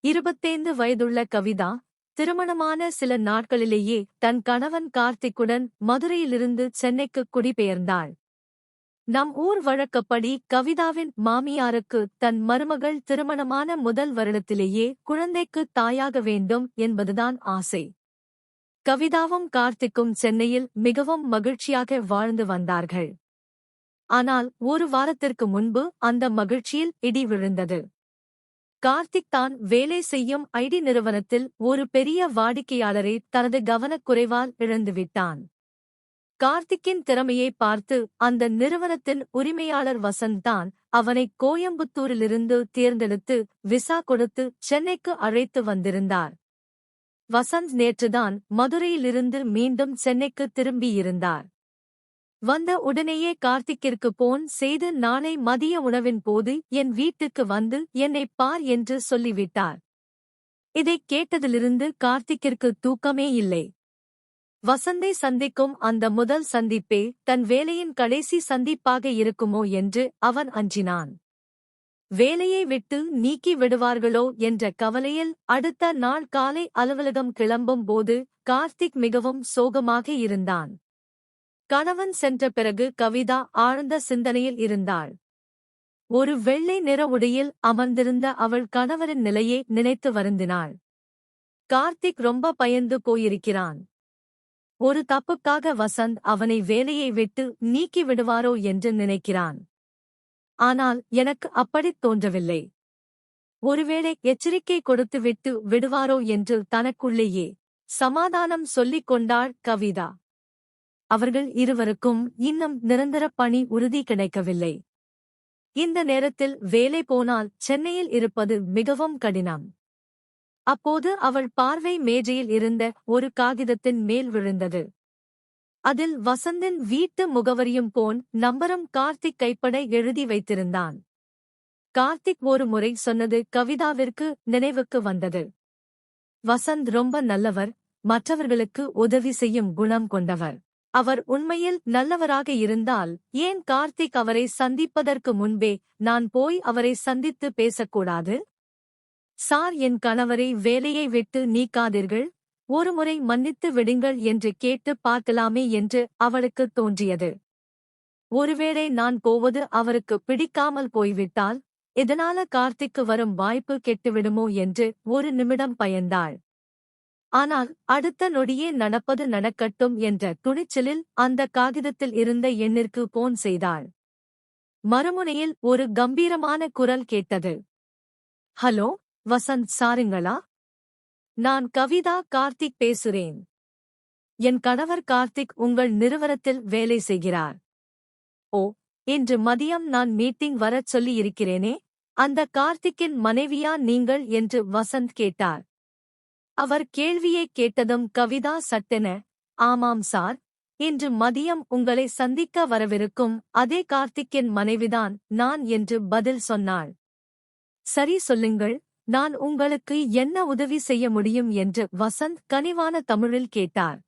25 வயதுள்ள கவிதா, திருமணமான சில நாட்களிலேயே தன் கணவன் கார்த்திக்குடன் மதுரையிலிருந்து சென்னைக்கு குடிபெயர்ந்தாள். நம் ஊர் வழக்கப்படி கவிதாவின் மாமியாருக்கு தன் மருமகள் திருமணமான முதல் வருடத்திலேயே குழந்தைக்கு தாயாக வேண்டும் என்பதுதான் ஆசை. கவிதாவும் கார்த்திக்கும் சென்னையில் மிகவும் மகிழ்ச்சியாக வாழ்ந்து வந்தார்கள். ஆனால் ஒரு வாரத்திற்கு முன்பு அந்த மகிழ்ச்சியில் இடி விழுந்தது. கார்த்திக் தான் வேலை செய்யும் ஐடி நிறுவனத்தில் ஒரு பெரிய வாடிக்கையாளரை தனது கவனக்குறைவால் இழந்துவிட்டான். கார்த்திக்கின் திறமையை பார்த்து அந்த நிறுவனத்தின் உரிமையாளர் வசந்த் தான் அவனை கோயம்புத்தூரிலிருந்து தேர்ந்தெடுத்து விசா கொடுத்து சென்னைக்கு அழைத்து வந்திருந்தார். வசந்த் நேற்றுதான் மதுரையிலிருந்து மீண்டும் சென்னைக்கு திரும்பியிருந்தார். வந்த உடனேயே கார்த்திக்கிற்கு போன் செய்து நாளை மதிய உணவின் போது என் வீட்டுக்கு வந்து என்னைப் பார் என்று சொல்லிவிட்டார். இதைக் கேட்டதிலிருந்து கார்த்திக்கிற்கு தூக்கமே இல்லை. வசந்தை சந்திக்கும் அந்த முதல் சந்திப்பே தன் வேலையின் கடைசி சந்திப்பாக இருக்குமோ என்று அவன் அஞ்சினான். வேலையை விட்டு நீக்கி விடுவார்களோ என்ற கவலையில் அடுத்த நாள் காலை அலுவலகம் கிளம்பும் போது கார்த்திக் மிகவும் சோகமாக இருந்தான். கணவன் சென்ற பிறகு கவிதா ஆழ்ந்த சிந்தனையில் இருந்தாள். ஒரு வெள்ளை நிற உடையில் அமர்ந்திருந்த அவள் கணவரின் நிலையை நினைத்து வருந்தினாள். கார்த்திக் ரொம்ப பயந்து போயிருக்கிறான். ஒரு தப்புக்காக வசந்த் அவனை வேலையை விட்டு நீக்கி விடுவாரோ என்று நினைக்கிறான். ஆனால் எனக்கு அப்படித் தோன்றவில்லை. ஒருவேளை எச்சரிக்கை கொடுத்துவிட்டு விடுவாரோ என்று தனக்குள்ளேயே சமாதானம் சொல்லிக் கொண்டாள் கவிதா. அவர்கள் இருவருக்கும் இன்னும் நிரந்தர பணி உறுதி கிடைக்கவில்லை. இந்த நேரத்தில் வேலை போனால் சென்னையில் இருப்பது மிகவும் கடினம். அப்போது அவள் பார்வை மேஜையில் இருந்த ஒரு காகிதத்தின் மேல் விழுந்தது. அதில் வசந்தின் வீட்டு முகவரியும் போன் நம்பரும் கார்த்திக் கைப்பட எழுதி வைத்திருந்தான். கார்த்திக் ஒரு முறை சொன்னது கவிதாவிற்கு நினைவுக்கு வந்தது. வசந்த் ரொம்ப நல்லவர், மற்றவர்களுக்கு உதவி செய்யும் குணம் கொண்டவர். அவர் உண்மையில் நல்லவராக இருந்தால் ஏன் கார்த்திக் அவரை சந்திப்பதற்கு முன்பே நான் போய் அவரை சந்தித்து பேசக்கூடாது? சார், என் கணவரை வேலையை விட்டு நீக்காதீர்கள், ஒருமுறை மன்னித்து விடுங்கள் என்று கேட்டு பார்க்கலாமே என்று அவளுக்கு தோன்றியது. ஒருவேளை நான் போவது அவருக்கு பிடிக்காமல் போய்விட்டால் இதனால கார்த்திக்கு வரும் வாய்ப்பு கெட்டுவிடுமோ என்று ஒரு நிமிடம் பயந்தாள். ஆனால் அடுத்த நொடியே நடப்பது நடக்கட்டும் என்ற துணிச்சலில் அந்த காகிதத்தில் இருந்த எண்ணிற்கு போன் செய்தாள். மறுமுனையில் ஒரு கம்பீரமான குரல் கேட்டது. ஹலோ வசந்த் சாருங்களா? நான் கவிதா, கார்த்திக் பேசுறேன். என் கணவர் கார்த்திக் உங்கள் நிறுவனத்தில் வேலை செய்கிறார். ஓ, இன்று மதியம் நான் மீட்டிங் வரச் சொல்லி இருக்கிறேனே, அந்த கார்த்திக்கின் மனைவியா நீங்கள் என்று வசந்த் கேட்டார். அவர் கேள்வியைக் கேட்டதும் கவிதா சட்டென, ஆமாம் சார், இன்று மதியம் உங்களை சந்திக்க வரவிருக்கும் அதே கார்த்திக்கின் மனைவிதான் நான் என்று பதில் சொன்னாள். சரி, சொல்லுங்கள், நான் உங்களுக்கு என்ன உதவி செய்ய முடியும் என்று வசந்த் கனிவான தமிழில் கேட்டார்.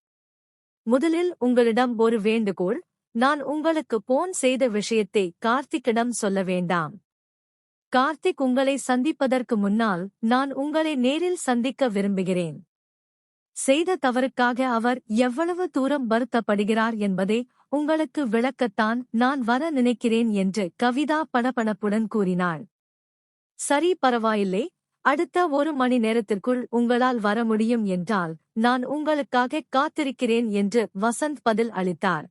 முதலில் உங்களிடம் ஒரு வேண்டுகோள், நான் உங்களுக்கு போன் செய்த விஷயத்தை கார்த்திக்கிடம் சொல்ல வேண்டாம். கார்த்திக் உங்களை சந்திப்பதற்கு முன்னால் நான் உங்களை நேரில் சந்திக்க விரும்புகிறேன். செய்த தவறுக்காக அவர் எவ்வளவு தூரம் வருத்தப்படுகிறார் என்பதை உங்களுக்கு விளக்கத்தான் நான் வர நினைக்கிறேன் என்று கவிதா படபடப்புடன் கூறினாள். சரி, பரவாயில்லை, அடுத்த 1 மணி நேரத்திற்குள் உங்களால் வர முடியும் என்றால் நான் உங்களுக்காக காத்திருக்கிறேன் என்று வசந்த் பதில் அளித்தார்.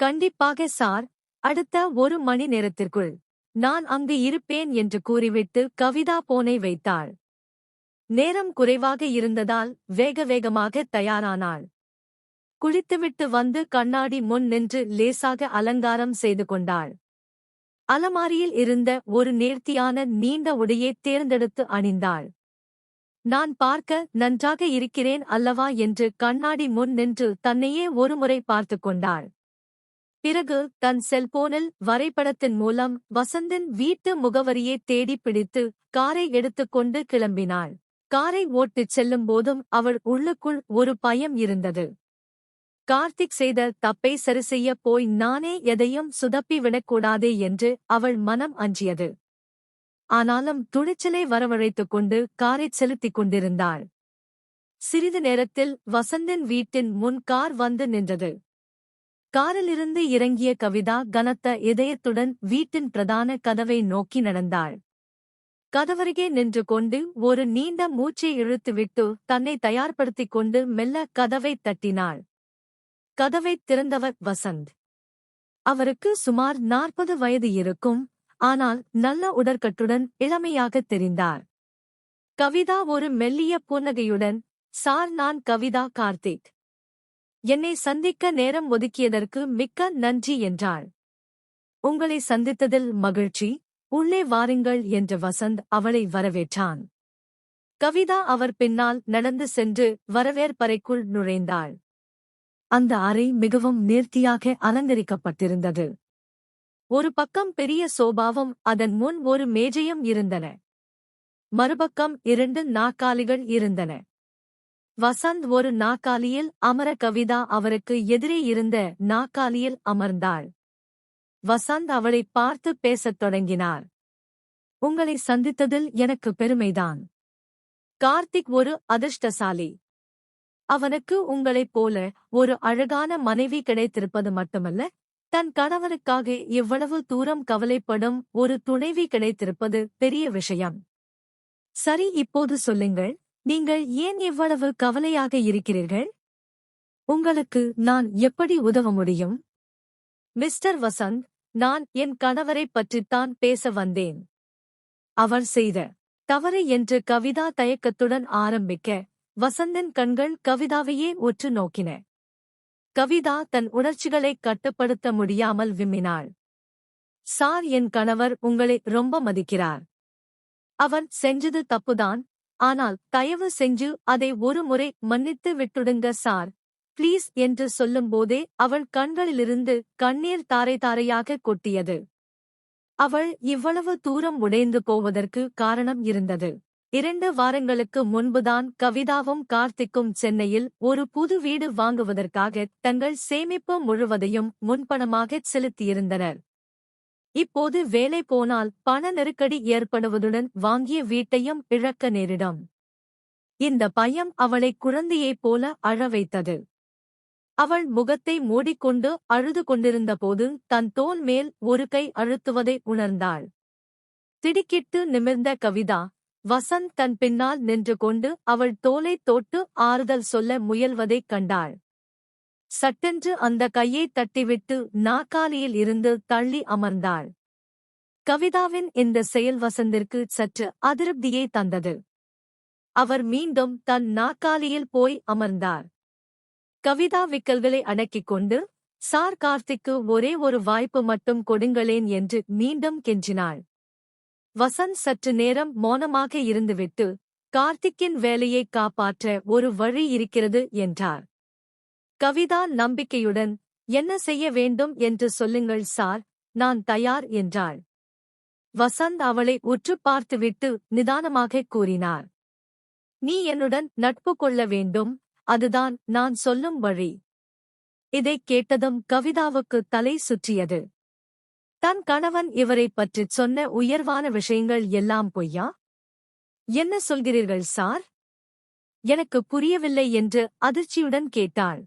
கண்டிப்பாக சார், அடுத்த 1 மணி நேரத்திற்குள் நான் அங்கு இருப்பேன் என்று கூறிவிட்டு கவிதா போனை வைத்தாள். நேரம் குறைவாக இருந்ததால் வேக வேகமாக தயாரானாள். குளித்துவிட்டு வந்து கண்ணாடி முன் நின்று லேசாக அலங்காரம் செய்து கொண்டாள். அலமாரியில் இருந்த ஒரு நேர்த்தியான நீண்ட உடையை தேர்ந்தெடுத்து அணிந்தாள். நான் பார்க்க நன்றாக இருக்கிறேன் அல்லவா என்று கண்ணாடி முன் நின்று தன்னையே ஒருமுறை பார்த்து கொண்டாள். பிறகு தன் செல்போனில் வரைபடத்தின் மூலம் வசந்தின் வீட்டு முகவரியை தேடி பிடித்து காரை எடுத்துக்கொண்டு கிளம்பினாள். காரை ஓட்டிச் செல்லும் போதும் அவள் உள்ளுக்குள் ஒரு பயம் இருந்தது. கார்த்திக் செய்த தப்பை சரிசெய்ய போய் நானே எதையும் சுதப்பி விடக்கூடாதே என்று அவள் மனம் அஞ்சியது. ஆனாலும் துணிச்சலை வரவழைத்துக் கொண்டு காரைச் செலுத்திக் கொண்டிருந்தாள். சிறிது நேரத்தில் வசந்தின் வீட்டின் முன் கார் வந்து நின்றது. காரிலிருந்து இறங்கிய கவிதா கனத்த இதயத்துடன் வீட்டின் பிரதான கதவை நோக்கி நடந்தாள். கதவருகே நின்று கொண்டு ஒரு நீண்ட மூச்சை இழுத்துவிட்டு தன்னை தயார்படுத்திக் கொண்டு மெல்ல கதவைத் தட்டினாள். கதவைத் திறந்தவர் வசந்த். அவருக்கு சுமார் 40 வயது இருக்கும். ஆனால் நல்ல உடற்கட்டுடன் இளமையாகத் தெரிந்தார். கவிதா ஒரு மெல்லிய புன்னகையுடன், "சார், நான் கவிதா கார்த்திக். என்னை சந்திக்க நேரம் ஒதுக்கியதற்கு மிக்க நன்றி" என்றாள். "உங்களை சந்தித்ததில் மகிழ்ச்சி, உள்ளே வாருங்கள்" என்று வசந்த் அவளை வரவேற்றான். கவிதா அவர் பின்னால் நடந்து சென்று வரவேற்பறைக்குள் நுழைந்தாள். அந்த அறை மிகவும் நேர்த்தியாக அலங்கரிக்கப்பட்டிருந்தது. ஒரு பக்கம் பெரிய சோபாவும் அதன் முன் ஒரு மேஜையும் இருந்தன. மறுபக்கம் 2 நாற்காலிகள் இருந்தன. வசந்த் ஒரு நாற்காலியில் அமர கவிதா அவருக்கு எதிரே இருந்த நாற்காலியில் அமர்ந்தாள். வசந்த் அவளை பார்த்து பேசத் தொடங்கினார். "உங்களை சந்தித்ததில் எனக்கு பெருமைதான். கார்த்திக் ஒரு அதிர்ஷ்டசாலி. அவனுக்கு உங்களைப் போல ஒரு அழகான மனைவி கிடைத்திருப்பது மட்டுமல்ல, தன் கணவனுக்காக இவ்வளவு தூரம் கவலைப்படும் ஒரு துணைவி கிடைத்திருப்பது பெரிய விஷயம். சரி, இப்போது சொல்லுங்கள், நீங்கள் ஏன் இவ்வளவு கவலையாக இருக்கிறீர்கள்? உங்களுக்கு நான் எப்படி உதவ முடியும்?" "மிஸ்டர் வசந்த், நான் என் கணவரைப் பற்றித்தான் பேச வந்தேன். அவர் செய்த தவறு" என்று கவிதா தயக்கத்துடன் ஆரம்பிக்க, வசந்தின் கண்கள் கவிதாவையே உற்று நோக்கின. கவிதா தன் உணர்ச்சிகளைக் கட்டுப்படுத்த முடியாமல் விம்மினாள். "சார், என் கணவர் உங்களை ரொம்ப மதிக்கிறார். அவர் செஞ்சது தப்புதான். ஆனால் தயவு செஞ்சு அதை ஒரு முறை மன்னித்து விட்டுடுங்க சார், ப்ளீஸ்" என்று சொல்லும்போதே அவள் கண்களிலிருந்து கண்ணீர் தாரை தாரையாக கொட்டியது. அவள் இவ்வளவு தூரம் உடைந்து போவதற்கு காரணம் இருந்தது. 2 வாரங்களுக்கு முன்புதான் கவிதாவும் கார்த்திக்கும் சென்னையில் ஒரு புது வீடு வாங்குவதற்காக தங்கள் சேமிப்பு முழுவதையும் முன்பணமாகச் செலுத்தியிருந்தனர். இப்போது வேலை போனால் பண நெருக்கடி ஏற்படுவதுடன் வாங்கிய வீட்டையும் இழக்க நேரிடும். இந்த பயம் அவளை குழந்தையைப் போல அழ வைத்தது. அவள் முகத்தை மூடிக்கொண்டு அழுது கொண்டிருந்தபோது தன் தோள் மேல் ஒரு கை அழுத்துவதை உணர்ந்தாள். திடுக்கிட்டு நிமிர்ந்த கவிதா, வசந்த் தன் பின்னால் நின்று கொண்டு அவள் தோளைத் தொட்டு ஆறுதல் சொல்ல முயல்வதைக் கண்டாள். சட்டென்று அந்த கையைத் தட்டிவிட்டு நாற்காலியில் இருந்து தள்ளி அமர்ந்தாள். கவிதாவின் இந்த செயல் வசந்திற்கு சற்று அதிருப்தியை தந்தது. அவர் மீண்டும் தன் நாற்காலியில் போய் அமர்ந்தார். கவிதா விக்கல்களை அடக்கிக் கொண்டு, "சார், கார்த்திக்கு ஒரே ஒரு வாய்ப்பு மட்டும் கொடுங்களேன்" என்று மீண்டும் கெஞ்சினாள். வசந்த் சற்று நேரம் மௌனமாக இருந்துவிட்டு, "கார்த்திக்கின் வேலையைக் காப்பாற்ற ஒரு வழி இருக்கிறது" என்றார். கவிதா நம்பிக்கையுடன், "என்ன செய்ய வேண்டும் என்று சொல்லுங்கள் சார், நான் தயார்" என்றாள். வசந்த் அவளை உற்று பார்த்துவிட்டு நிதானமாகக் கூறினார், "நீ என்னுடன் நட்பு கொள்ள வேண்டும், அதுதான் நான் சொல்லும் வழி." இதைக் கேட்டதும் கவிதாவுக்கு தலை சுற்றியது. தன் கணவன் இவரைப் பற்றிச் சொன்ன உயர்வான விஷயங்கள் எல்லாம் பொய்யா? "என்ன சொல்கிறீர்கள் சார்? எனக்கு புரியவில்லை" என்று அதிர்ச்சியுடன் கேட்டாள்.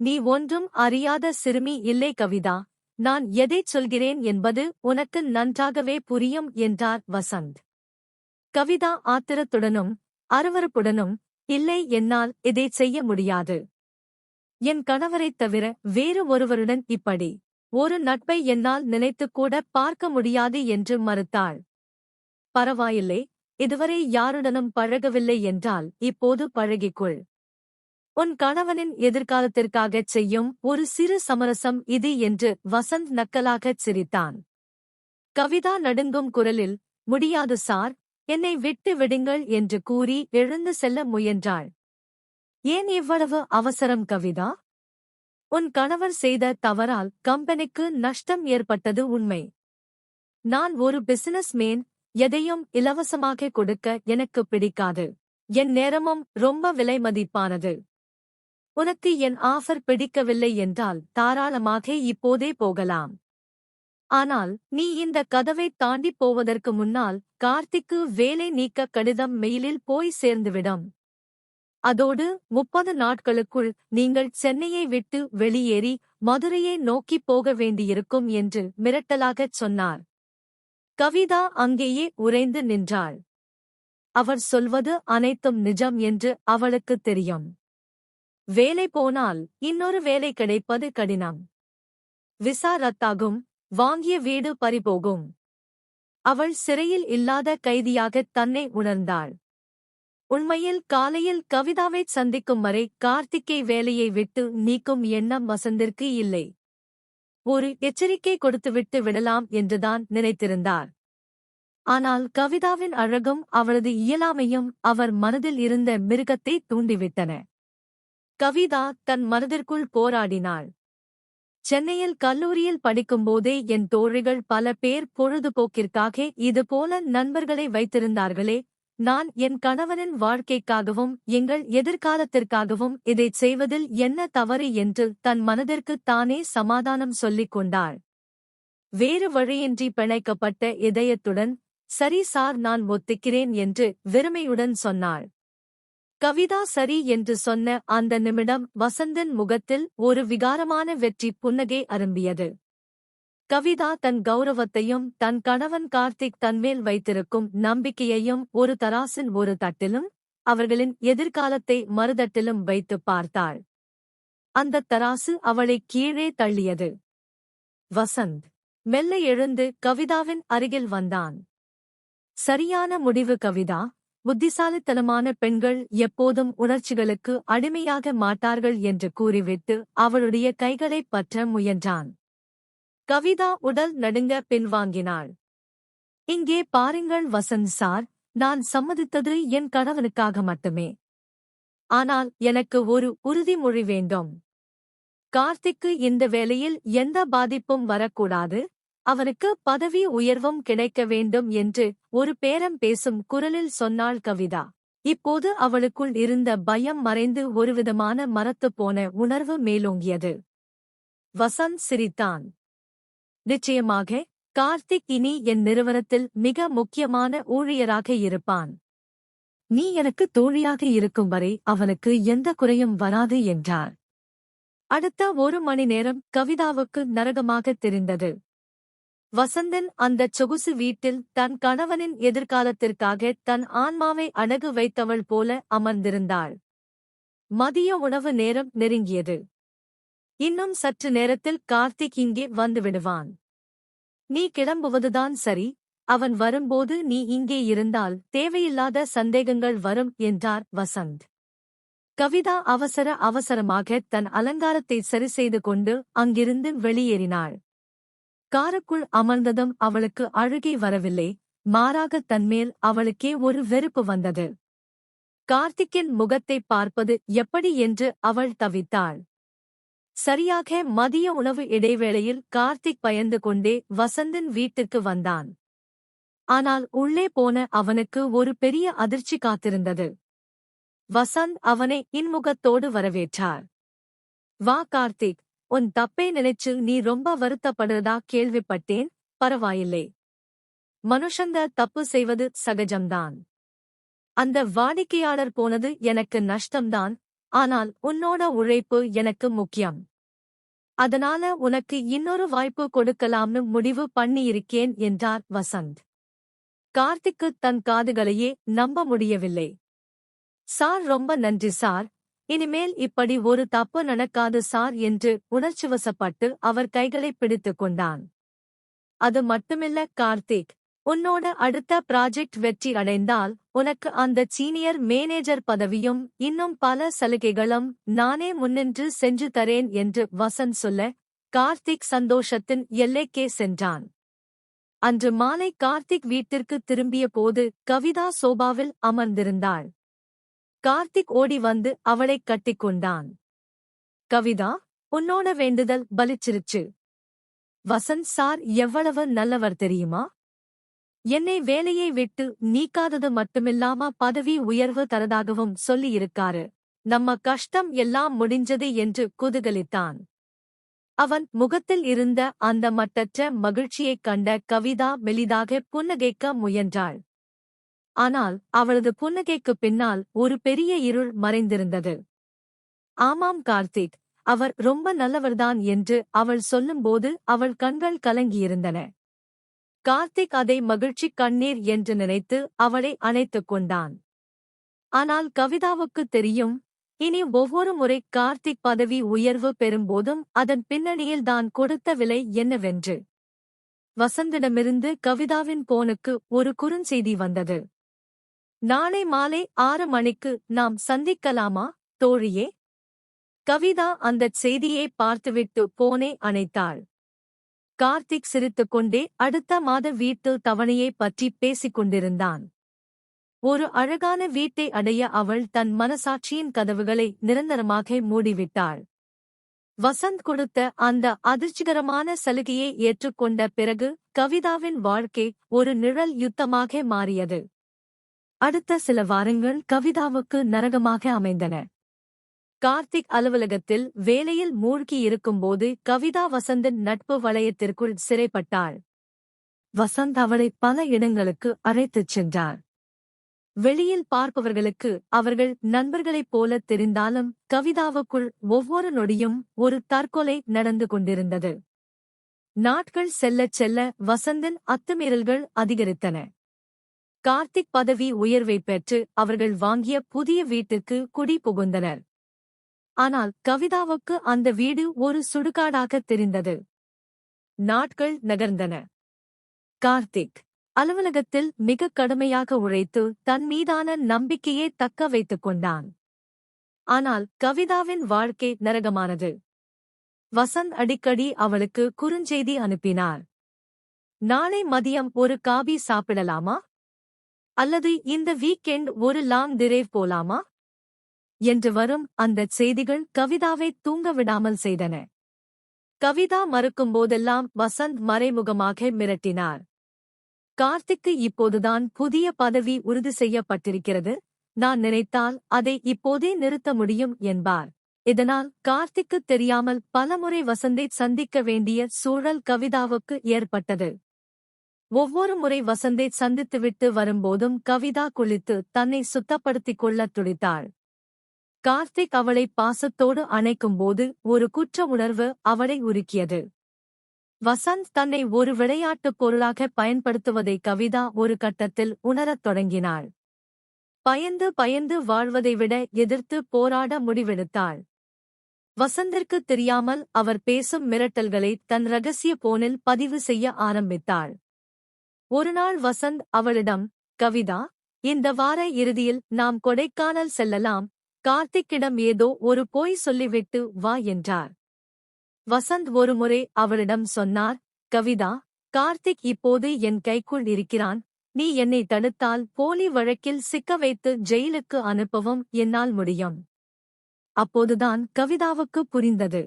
"நீ ஒன்றும் அறியாத சிறுமி இல்லை கவிதா. நான் எதைச் சொல்கிறேன் என்பது உனக்கு நன்றாகவே புரியும்" என்றார் வசந்த். கவிதா ஆத்திரத்துடனும் அருவருப்புடனும், "இல்லை, என்னால் இதைச் செய்ய முடியாது. என் கணவரைத் தவிர வேறு ஒருவருடன் இப்படி ஒரு நட்பை என்னால் நினைத்துக்கூட பார்க்க முடியாது" என்று மறுத்தாள். "பரவாயில்லை, இதுவரை யாருடனும் பழகவில்லை என்றால் இப்போது பழகிக்கொள். உன் கணவனின் எதிர்காலத்திற்காகச் செய்யும் ஒரு சிறு சமரசம் இது" என்று வசந்த் நக்கலாகச் சிரித்தான். கவிதா நடுங்கும் குரலில், "முடியாது சார், என்னை விட்டு விடுங்கள்" என்று கூறி எழுந்து செல்ல முயன்றாள். "ஏன் இவ்வளவு அவசரம் கவிதா? உன் கணவர் செய்த தவறால் கம்பெனிக்கு நஷ்டம் ஏற்பட்டது உண்மை. நான் ஒரு பிசினஸ் மேன், எதையும் இலவசமாக கொடுக்க எனக்கு பிடிக்காது. என் நேரமும் ரொம்ப விலைமதிப்பானது. உனக்கு என் ஆஃபர் பிடிக்கவில்லை என்றால் தாராளமாக இப்போதே போகலாம். ஆனால் நீ இந்த கதவை தாண்டி போவதற்கு முன்னால் கார்த்திக்கு வேலை நீக்க கடிதம் மெயிலில் போய் சேர்ந்துவிடும். அதோடு 30 நாட்களுக்குள் நீங்கள் சென்னையை விட்டு வெளியேறி மதுரையை நோக்கிப் போக வேண்டியிருக்கும் என்று மிரட்டலாகச் சொன்னார். கவிதா அங்கேயே உறைந்து நின்றாள். அவர் சொல்வது அனைத்தும் நிஜம் என்று அவளுக்குத் தெரியும். வேலை போனால் இன்னொரு வேலை கிடைப்பது கடினம். விசா ரத்தாகும், வாங்கிய வீடு பறிபோகும். அவள் சிறையில் இல்லாத கைதியாகத் தன்னை உணர்ந்தாள். உண்மையில் காலையில் கவிதாவைச் சந்திக்கும் வரை கார்த்திக்கை வேலையை விட்டு நீக்கும் எண்ணம் வசந்திற்கு இல்லை. ஒரு எச்சரிக்கை கொடுத்துவிட்டு விடலாம் என்றுதான் நினைத்திருந்தார். ஆனால் கவிதாவின் அழகும் அவளது இயலாமையும் அவர் மனதில் இருந்த மிருகத்தை தூண்டிவிட்டன. கவிதா தன் மனதிற்குள் போராடினாள். சென்னையில் கல்லூரியில் படிக்கும்போதே என் தோழிகள் பல பேர் பொழுதுபோக்கிற்காக இதுபோல நண்பர்களை வைத்திருந்தார்களே, நான் என் கணவனின் வாழ்க்கைக்காகவும் எங்கள் எதிர்காலத்திற்காகவும் இதைச் செய்வதில் என்ன தவறு என்று தன் மனதிற்குத் தானே சமாதானம் சொல்லிக் கொண்டாள். வேறு வழியின்றி பிணைக்கப்பட்ட இதயத்துடன், சரி சார், நான் ஒத்துக்கிறேன் என்று வெறுமையுடன் சொன்னாள். கவிதா சரி என்று சொன்ன அந்த நிமிடம் வசந்தின் முகத்தில் ஒரு விகாரமான வெற்றி புன்னகை அரும்பியது. கவிதா தன் கௌரவத்தையும் தன் கணவன் கார்த்திக் தன்மேல் வைத்திருக்கும் நம்பிக்கையையும் ஒரு தராசின் ஒரு தட்டிலும் அவர்களின் எதிர்காலத்தை மறுதட்டிலும் வைத்துப் பார்த்தாள். அந்தத் தராசு அவளை கீழே தள்ளியது. வசந்த் மெல்ல எழுந்து கவிதாவின் அருகில் வந்தான். சரியான முடிவு கவிதா. புத்திசாலித்தனமான பெண்கள் எப்போதும் உணர்ச்சிகளுக்கு அடிமையாக மாட்டார்கள் என்று கூறிவிட்டு அவளுடைய கைகளைப் பற்ற முயன்றான். கவிதா உடல் நடுங்க பின்வாங்கினாள். இங்கே பாருங்கள் வசந்த் சார், நான் சம்மதித்தது என் கணவனுக்காக மட்டுமே. ஆனால் எனக்கு ஒரு உறுதிமொழி வேண்டும். கார்த்திக்கு இந்த வேளையில் எந்த பாதிப்பும் வரக்கூடாது. அவனுக்கு பதவி உயர்வும் கிடைக்க வேண்டும் என்று ஒரு பேரம் பேசும் குரலில் சொன்னாள் கவிதா. இப்போது அவளுக்குள் இருந்த பயம் மறைந்து ஒருவிதமான மரத்துப்போன உணர்வு மேலோங்கியது. வசந்த் சிரித்தான். நிச்சயமாக, கார்த்திக் இனி என் நிறுவனத்தில் மிக முக்கியமான ஊழியராக இருப்பான். நீ எனக்கு தோழியாக இருக்கும் வரை அவனுக்கு எந்த குறையும் வராது என்றார். அடுத்த 1 மணி நேரம் கவிதாவுக்கு நரகமாகத் தெரிந்தது. வசந்தன் அந்தச் சொகுசு வீட்டில் தன் கணவனின் எதிர்காலத்திற்காக தன் ஆன்மாவை அடகு வைத்தவள் போல அமர்ந்திருந்தாள். மதிய உணவு நேரம் நெருங்கியது. இன்னும் சற்று நேரத்தில் கார்த்திக் இங்கே வந்துவிடுவான். நீ கிளம்புவதுதான் சரி. அவன் வரும்போது நீ இங்கே இருந்தால் தேவையில்லாத சந்தேகங்கள் வரும் என்றார் வசந்த். கவிதா அவசரமாக தன் அலங்காரத்தை சரிசெய்து கொண்டு அங்கிருந்து வெளியேறினாள். காருக்குள் அமர்ந்ததும் அவளுக்கு அழுகை வரவில்லை, மாறாக தன்மேல் அவளுக்கே ஒரு வெறுப்பு வந்தது. கார்த்திக்கின் முகத்தைப் பார்ப்பது எப்படி என்று அவள் தவித்தாள். சரியாக மதிய உணவு இடைவேளையில் கார்த்திக் பயந்து கொண்டே வசந்தின் வீட்டுக்கு வந்தான். ஆனால் உள்ளே போன அவனுக்கு ஒரு பெரிய அதிர்ச்சி காத்திருந்தது. வசந்த் அவனை இன்முகத்தோடு வரவேற்றார். வா கார்த்திக், உன் தப்பை நினைச்சு நீ ரொம்ப வருத்தப்படுறதா கேள்விப்பட்டேன். பரவாயில்லை. மனுஷங்க தப்பு செய்வது சகஜம்தான். அந்த வாடிக்கையாளர் போனது எனக்கு நஷ்டம்தான். ஆனால் உன்னோட உழைப்பு எனக்கு முக்கியம். அதனால உனக்கு இன்னொரு வாய்ப்பு கொடுக்கலாம்னு முடிவு பண்ணியிருக்கேன் என்றார் வசந்த். கார்த்திக்கு தன் காதுகளையே நம்ப முடியவில்லை. சார், ரொம்ப நன்றி சார். இனிமேல் இப்படி ஒரு தப்பு நடக்காது சார் என்று உணர்ச்சிவசப்பட்டு அவர் கைகளை பிடித்துக் கொண்டான். அது மட்டுமில்ல கார்த்திக், உன்னோட அடுத்த ப்ராஜெக்ட் வெற்றி அடைந்தால் உனக்கு அந்த சீனியர் மேனேஜர் பதவியும் இன்னும் பல சலுகைகளும் நானே முன்னின்று செஞ்சு தரேன் என்று வசந்த் சொல்ல, கார்த்திக் சந்தோஷத்தின் எல்லைக்கே சென்றான். அன்று மாலை கார்த்திக் வீட்டிற்கு திரும்பிய போது கவிதா சோபாவில் அமர்ந்திருந்தாள். கார்த்திக் ஓடி வந்து அவளைக் கட்டிக்கொண்டான். கவிதா, உன்னோட வேண்டுதல் பலிச்சிருச்சு. வசந்த் சார் எவ்வளவு நல்லவர் தெரியுமா? என்னை வேலையை விட்டு நீக்காதது மட்டுமில்லாம பதவி உயர்வு தரதாகவும் சொல்லியிருக்காரு. நம்ம கஷ்டம் எல்லாம் முடிஞ்சது என்று குதூகலித்தான். அவன் முகத்தில் இருந்த அந்த மட்டற்ற மகிழ்ச்சியைக் கண்ட கவிதா மெலிதாக புன்னகைக்க முயன்றாள். ஆனால் அவளது புன்னகைக்குப் பின்னால் ஒரு பெரிய இருள் மறைந்திருந்தது. ஆமாம் கார்த்திக், அவர் ரொம்ப நல்லவர்தான் என்று அவள் சொல்லும்போது அவள் கண்கள் கலங்கியிருந்தன. கார்த்திக் அதை மகிழ்ச்சிக் கண்ணீர் என்று நினைத்து அவளை அணைத்துக் கொண்டான். ஆனால் கவிதாவுக்குத் தெரியும், இனி ஒவ்வொரு முறை கார்த்திக் பதவி உயர்வு பெறும்போதும் அதன் பின்னணியில் தான் கொடுத்த விலை என்னவென்று. வசந்திடமிருந்து கவிதாவின் போனுக்கு ஒரு குறுஞ்செய்தி வந்தது. நாளை மாலை 6 மணிக்கு நாம் சந்திக்கலாமா தோழியே? கவிதா அந்தச் செய்தியை பார்த்துவிட்டு போனை அணைத்தாள். கார்த்திக் சிரித்துக்கொண்டே அடுத்த மாத வீட்டு தவணையைப் பற்றி பேசிக் கொண்டிருந்தான். ஒரு அழகான வீட்டை அடைய அவள் தன் மனசாட்சியின் கதவுகளை நிரந்தரமாக மூடிவிட்டாள். வசந்த் கொடுத்த அந்த அதிர்ச்சிகரமான சலுகையை ஏற்றுக்கொண்ட பிறகு கவிதாவின் வாழ்க்கை ஒரு நிழல் யுத்தமாக மாறியது. அடுத்த சில வாரங்கள் கவிதாவுக்கு நரகமாக அமைந்தன. கார்த்திக் அலுவலகத்தில் வேலையில் மூழ்கியிருக்கும்போது கவிதா வசந்தின் நட்பு வளையத்திற்குள் சிறைப்பட்டாள். வசந்த் அவளை பல இடங்களுக்கு அழைத்துச் சென்றார். வெளியில் பார்ப்பவர்களுக்கு அவர்கள் நண்பர்களைப் போல தெரிந்தாலும் கவிதாவுக்குள் ஒவ்வொரு நொடியும் ஒரு தற்கொலை நடந்து கொண்டிருந்தது. நாட்கள் செல்லச் செல்ல வசந்தின் அத்துமீறல்கள் அதிகரித்தன. கார்த்திக் பதவி உயர்வை பெற்று அவர்கள் வாங்கிய புதிய வீட்டுக்கு குடி புகுந்தனர். ஆனால் கவிதாவுக்கு அந்த வீடு ஒரு சுடுகாடாகத் தெரிந்தது. நாட்கள் நகர்ந்தன. கார்த்திக் அலுவலகத்தில் மிகக் கடுமையாக உழைத்து தன் மீதான நம்பிக்கையை தக்க வைத்துக் கொண்டான். ஆனால் கவிதாவின் வாழ்க்கை நரகமானது. வசந்த் அடிக்கடி அவளுக்கு குறுஞ்செய்தி அனுப்பினார். நாளை மதியம் ஒரு காபி சாப்பிடலாமா? அல்லது இந்த வீக்கெண்ட் ஒரு லாங் டிரைவ் போலாமா? என்று வரும் அந்தச் செய்திகள் கவிதாவை தூங்க விடாமல் செய்தன. கவிதா மறுக்கும்போதெல்லாம் வசந்த் மறைமுகமாக மிரட்டினார். கார்த்திக்கு இப்போதுதான் புதிய பதவி உறுதி செய்யப்பட்டிருக்கிறது, நான் நினைத்தால் அதை இப்போதே நிறுத்த முடியும் என்பார். இதனால் கார்த்திக்குத் தெரியாமல் பலமுறை வசந்தை சந்திக்க வேண்டிய சூழல் கவிதாவுக்கு ஏற்பட்டது. ஒவ்வொரு முறை வசந்தை சந்தித்துவிட்டு வரும்போதும் கவிதா குளித்து தன்னை சுத்தப்படுத்திக் கொள்ளத் துடித்தாள். கார்த்திக் அவளை பாசத்தோடு அணைக்கும்போது ஒரு குற்ற உணர்வு அவளை உருக்கியது. வசந்த் தன்னை ஒரு விளையாட்டுப் பொருளாக பயன்படுத்துவதை கவிதா ஒரு கட்டத்தில் உணரத் தொடங்கினாள். பயந்து பயந்து வாழ்வதை விட எதிர்த்து போராட முடிவெடுத்தாள். வசந்திற்குத் தெரியாமல் அவர் பேசும் மிரட்டல்களை தன் ரகசிய போனில் பதிவு செய்ய ஆரம்பித்தாள். ஒருநாள் வசந்த் அவளிடம், கவிதா, இந்த வார இறுதியில் நாம் கொடைக்கானல் செல்லலாம், கார்த்திக்கிடம் ஏதோ ஒரு பொய் சொல்லிவிட்டு வா என்றார். வசந்த் ஒருமுறை அவளிடம் சொன்னார், கவிதா, கார்த்திக் இப்போது என் கைக்குள் இருக்கிறான், நீ என்னை தடுத்தால் போலி வழக்கில் சிக்க வைத்து ஜெயிலுக்கு அனுப்பவும் என்னால் முடியும். அப்போதுதான் கவிதாவுக்கு புரிந்தது.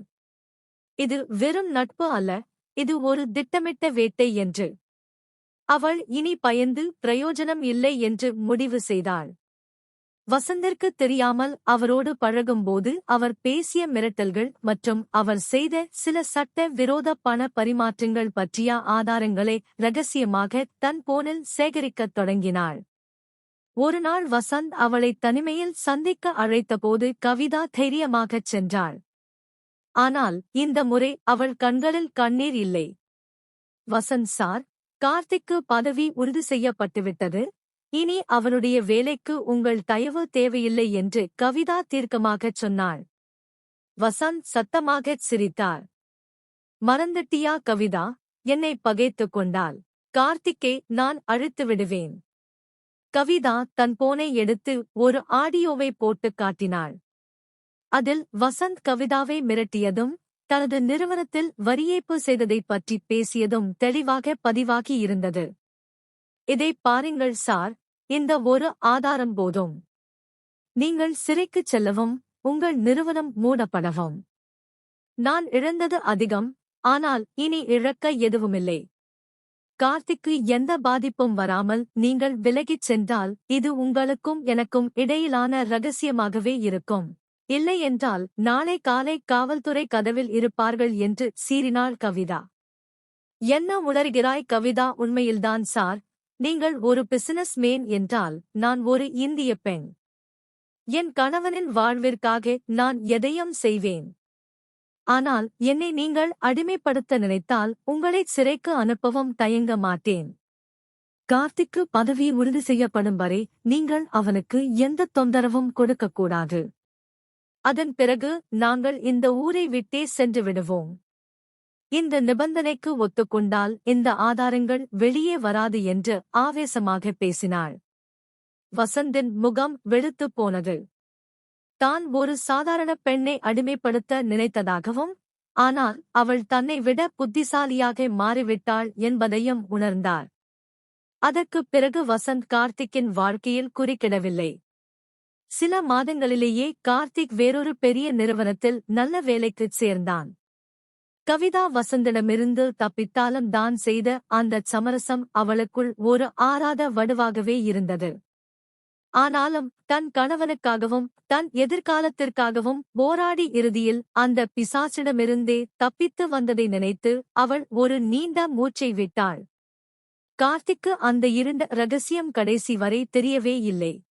இது வெறும் நட்பு அல்ல, இது ஒரு திட்டமிட்ட வேட்டை என்று. அவள் இனி பயந்து பிரயோஜனம் இல்லை என்று முடிவு செய்தாள். வசந்திற்குத் தெரியாமல் அவரோடு பழகும்போது அவர் பேசிய மிரட்டல்கள் மற்றும் அவர் செய்த சில சட்ட விரோத பண பரிமாற்றங்கள் பற்றிய ஆதாரங்களை இரகசியமாக தன் போனில் சேகரிக்கத் தொடங்கினாள். ஒருநாள் வசந்த் அவளை தனிமையில் சந்திக்க அழைத்தபோது கவிதா தைரியமாகச் சென்றாள். ஆனால் இந்த முறை அவள் கண்களில் கண்ணீர் இல்லை. வசந்த் சார், கார்த்திக்கு பதவி உறுதி செய்யப்பட்டுவிட்டது, இனி அவனுடைய வேலைக்கு உங்கள் தயவு தேவையில்லை என்று கவிதா தீர்க்கமாகச் சொன்னாள். வசந்த் சத்தமாகச் சிரித்தார். மறந்துட்டியா கவிதா, என்னை பகைத்துக் கொண்டால் கார்த்திக்கை நான் அழித்து விடுவேன். கவிதா தன் போனை எடுத்து ஒரு ஆடியோவை போட்டுக் காட்டினாள். அதில் வசந்த் கவிதாவை மிரட்டியதும் தனது நிறுவனத்தில் வரியேய்ப்பு செய்ததைப் பற்றி பேசியதும் தெளிவாக பதிவாகி இருந்தது. இதைப் பாருங்கள் சார், இந்த ஒரு ஆதாரம் போதும். நீங்கள் சிறைக்குச் செல்லவும் உங்கள் நிறுவனம் மூடப்படவும். நான் இழந்தது அதிகம், ஆனால் இனி இழக்க எதுவுமில்லை. கார்த்திக்கு எந்த பாதிப்பும் வராமல் நீங்கள் விலகிச் சென்றால் இது உங்களுக்கும் எனக்கும் இடையிலான இரகசியமாகவே இருக்கும். இல்லை என்றால் நாளை காலை காவல்துறை கதவில் இருப்பார்கள் என்று சீறினாள் கவிதா. என்ன உளறுகிறாய் கவிதா? உண்மையில்தான் சார், நீங்கள் ஒரு பிசினஸ் மேன் என்றால் நான் ஒரு இந்திய பெண். என் கணவனின் வாழ்விற்காக நான் எதையும் செய்வேன். ஆனால் என்னை நீங்கள் அடிமைப்படுத்த நினைத்தால் உங்களை சிறைக்கு அனுப்பவும் தயங்க மாட்டேன். கார்த்திக்கு பதவி உறுதி செய்யப்படும் வரை நீங்கள் அவனுக்கு எந்த தொந்தரவும் கொடுக்கக்கூடாது. அதன் பிறகு நாங்கள் இந்த ஊரை விட்டே சென்று விடுவோம். இந்த நிபந்தனைக்கு ஒத்துக்கொண்டால் இந்த ஆதாரங்கள் வெளியே வராது என்று ஆவேசமாக பேசினாள். வசந்தின் முகம் வெளுத்துப் போனது. தான் ஒரு சாதாரண பெண்ணை அடிமைப்படுத்த நினைத்ததாகவும், ஆனால் அவள் தன்னை விட புத்திசாலியாக மாறிவிட்டாள் என்பதையும் உணர்ந்தார். அதற்குப் பிறகு வசந்த் கார்த்திக்கின் வாழ்க்கையில் குறுக்கிடவில்லை. சில மாதங்களிலேயே கார்த்திக் வேறொரு பெரிய நிறுவனத்தில் நல்ல வேலைக்குச் சேர்ந்தான். கவிதா வசந்திடமிருந்து தப்பித்தாலும் தான் செய்த அந்தச் சமரசம் அவளுக்குள் ஒரு ஆறாத வடுவாகவே இருந்தது. ஆனாலும் தன் கணவனுக்காகவும் தன் எதிர்காலத்திற்காகவும் போராடி இறுதியில் அந்த பிசாசிடமிருந்தே தப்பித்து வந்ததை நினைத்து அவள் ஒரு நீண்ட மூச்சை விட்டாள். கார்த்திக்கு அந்த இருண்ட ரகசியம் கடைசி வரை தெரியவே இல்லை.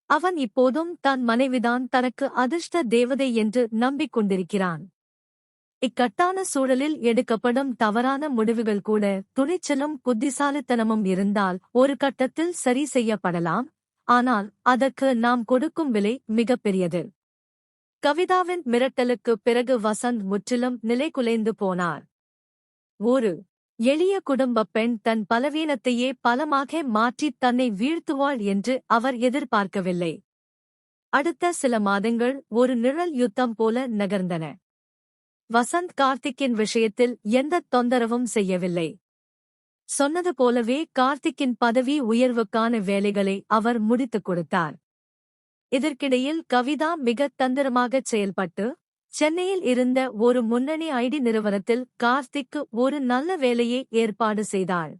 அவன் இப்போதும் தன் மனைவிதான் தனக்கு அதிர்ஷ்ட தேவதை என்று நம்பிக்கொண்டிருக்கிறான். இக்கட்டான சூழலில் எடுக்கப்படும் தவறான முடிவுகள் கூட துணிச்சலும் புத்திசாலித்தனமும் இருந்தால் ஒரு கட்டத்தில் சரி செய்யப்படலாம். ஆனால் அதற்கு நாம் கொடுக்கும் விலை மிகப்பெரியது. கவிதாவின் மிரட்டலுக்குப் பிறகு வசந்த் முற்றிலும் நிலைகுலைந்து போனார். ஒரு எளிய குடும்பப் பெண் தன் பலவீனத்தையே பலமாக மாற்றித் தன்னை வீழ்த்துவாள் என்று அவர் எதிர்பார்க்கவில்லை. அடுத்த சில மாதங்கள் ஒரு நிழல் யுத்தம் போல நகர்ந்தன. வசந்த் கார்த்திக்கின் விஷயத்தில் எந்தத் தொந்தரவும் செய்யவில்லை. சொன்னது போலவே கார்த்திக்கின் பதவி உயர்வுக்கான வேலைகளை அவர் முடித்துக் கொடுத்தார். இதற்கிடையில் கவிதா மிகத் தந்திரமாகச் செயல்பட்டு சென்னையில் இருந்த ஒரு முன்னணி ஐடி நிறுவனத்தில் கார்த்திக்கு ஒரு நல்ல வேலையை ஏற்பாடு செய்தாள்.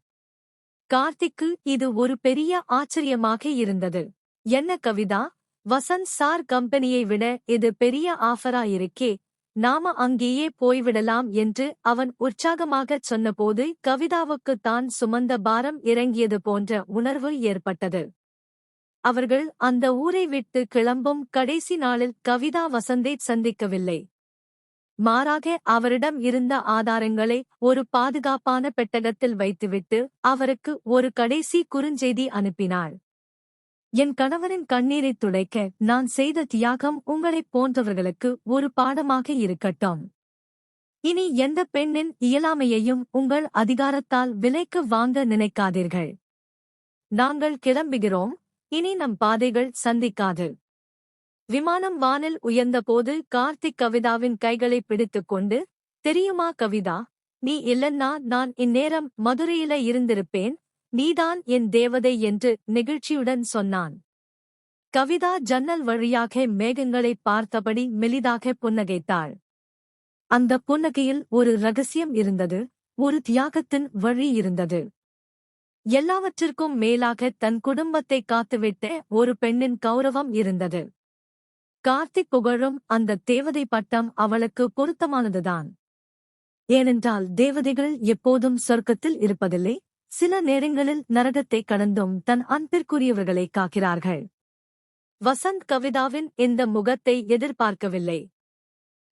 கார்த்திக்கு இது ஒரு பெரிய ஆச்சரியமாக இருந்தது. என்ன கவிதா, வசந்த் சார் கம்பெனியை விட இது பெரிய ஆஃபரா இருக்கே, நாம அங்கேயே போய்விடலாம் என்று அவன் உற்சாகமாகச் சொன்னபோது கவிதாவுக்கு தான் சுமந்த பாரம் இறங்கியது போன்ற உணர்வு ஏற்பட்டது. அவர்கள் அந்த ஊரை விட்டு கிளம்பும் கடைசி நாளில் கவிதா வசந்தை சந்திக்கவில்லை. மாறாக அவரிடம் இருந்த ஆதாரங்களை ஒரு பாதுகாப்பான பெட்டகத்தில் வைத்துவிட்டு அவருக்கு ஒரு கடைசி குறுஞ்செய்தி அனுப்பினாள். என் கணவரின் கண்ணீரைத் துடைக்க நான் செய்த தியாகம் உங்களைப் போன்றவர்களுக்கு ஒரு பாடமாக இருக்கட்டும். இனி எந்த பெண்ணின் இயலாமையையும் உங்கள் அதிகாரத்தால் விலைக்கு வாங்க நினைக்காதீர்கள். நாங்கள் கிளம்புகிறோம். இனி நம் பாதைகள் சந்திக்காது. விமானம் வானில் உயர்ந்தபோது கார்த்திக் கவிதாவின் கைகளை பிடித்துக்கொண்டு, தெரியுமா கவிதா, நீ இல்லன்னா நான் இந்நேரம் மதுரையில இருந்திருப்பேன். நீதான் என் தேவதை என்று நெகிழ்ச்சியுடன் சொன்னான். கவிதா ஜன்னல் வழியாக மேகங்களை பார்த்தபடி மெலிதாக புன்னகைத்தாள். அந்த புன்னகையில் ஒரு ரகசியம் இருந்தது, ஒரு தியாகத்தின் வழி இருந்தது. எல்லாவற்றிற்கும் மேலாக தன் குடும்பத்தை காத்துவிட்ட ஒரு பெண்ணின் கௌரவம் இருந்தது. கார்த்திக் புகழும் அந்த தேவதை பட்டம் அவளுக்கு பொருத்தமானதுதான். ஏனென்றால் தேவதைகள் எப்போதும் சொர்க்கத்தில் இருப்பதில்லை, சில நேரங்களில் நரகத்தை கடந்தும் தன் அன்பிற்குரியவர்களை காக்கிறார்கள். வசந்த் கவிதாவின் இந்த முகத்தை எதிர்பார்க்கவில்லை.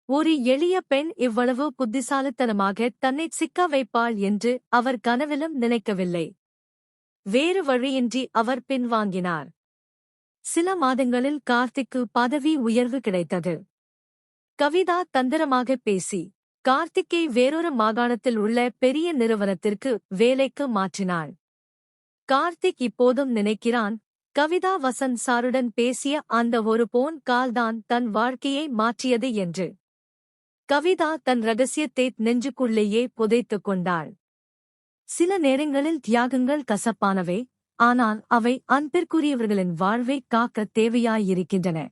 ஒரு எளிய பெண் இவ்வளவு புத்திசாலித்தனமாக தன்னை சிக்க வைப்பாள் என்று அவர் கனவிலும் நினைக்கவில்லை. வேறு வழியின்றி அவர் பின்வாங்கினார். சில மாதங்களில் கார்த்திக்கு பதவி உயர்வு கிடைத்தது. கவிதா தந்திரமாக பேசி கார்த்திக்கை வேறொரு மாகாணத்தில் உள்ள பெரிய நிறுவனத்திற்கு வேலைக்கு மாற்றினாள். கார்த்திக் இப்போதும் நினைக்கிறான், கவிதா வசந்த் சாருடன் பேசிய அந்த ஒரு போன் கால்தான் தன் வாழ்க்கையை மாற்றியது என்று. கவிதா தன் ரகசியத்தை நெஞ்சுக்குள்ளேயே புதைத்துக் கொண்டாள். சில நேரங்களில் தியாகங்கள் கசப்பானவை, ஆனால் அவை அன்பிற்குரியவர்களின் வாழ்வை காக்க தேவையாயிருக்கின்றன.